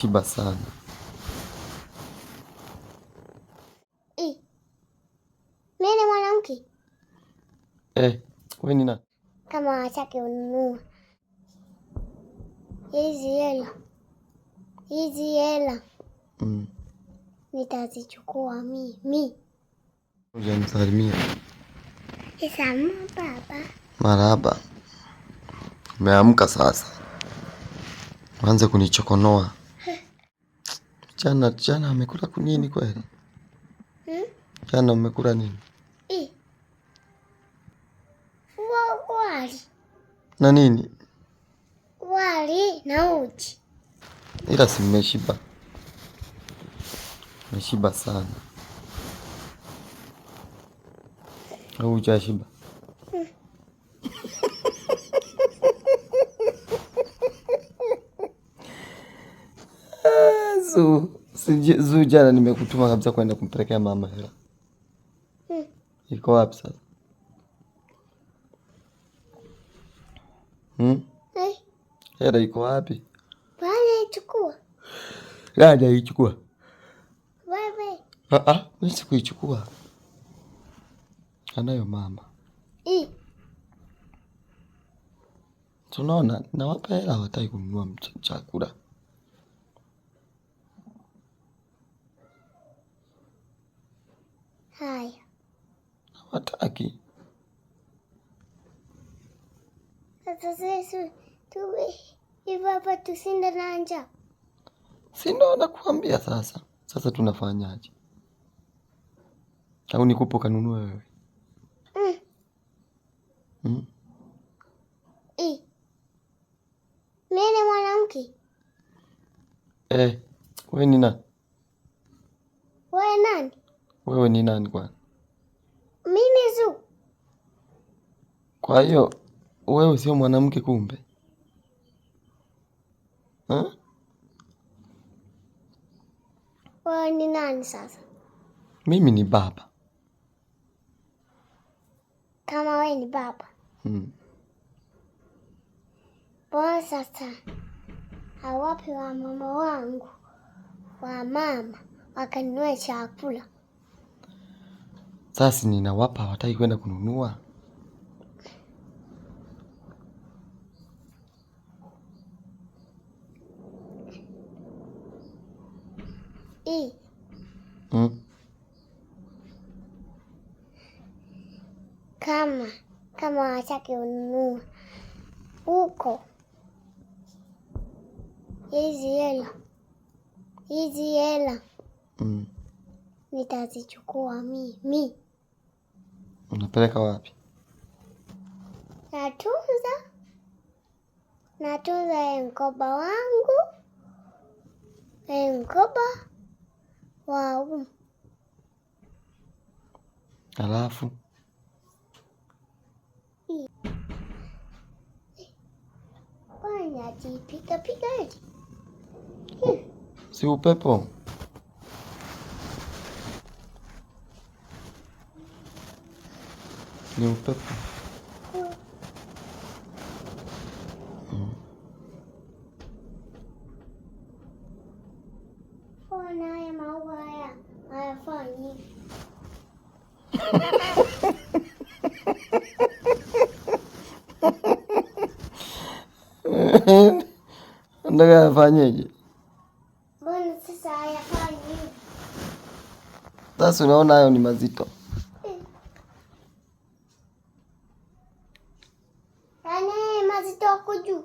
Shiba sana. Mimi ni mwanamke. Wewe ni nani? Kama wataki ununua hizi hela nitazichukua mimi. Hujanisalimia. Salamu baba. Marahaba. Umeamka sasa. Anza kunichokonoa. Jana amekula nini kweli? Jana umekula nini? Wali. Na nini? Wali na uji. Ila si mmeshiba. Nimeshiba sana. Au hujashiba? Zu jana nimekutuma kabisa kwenda kumpelekea mama hela. Iko wapi sasa? Hela iko wapi? Bwana ichukua. Nani ichukua? Wewe. Mimi sikuichukua. Anayo mama. Tunaona nawapa hela hawataki kununua chakula. Haya. Hawataki. Sasa sisi hapa tusinde na njaa. Si ndo nakuambia sasa. Sasa tunafanyaje? Au nikupo kanunue wewe? Mimi ni mwanamke. Wewe ni nani? Wewe nani? Wewe ni nani kwani? Mimi Zu. Kwa hiyo wewe sio mwanamke kumbe? Wewe ni nani sasa? Mimi ni baba. Kama wewe ni baba. Bwana sasa hawapi wa mama wangu wa mama wakanunue chakula. Sasa ninawapa hawataki kwenda kununua. Kama wataki ununua huko hizi hela nitazichukua mimi. Unapeleka wapi? Natunza mkoba wangu, mkoba wa Alafu pika eti. Si upepo. Ni upepo. Ona haya maua haya hayafanyi. Nataka afanyeje? Mbona sasa hayafanyi? Sasa unaona hayo ni mazito. Yaani mazito huko juu.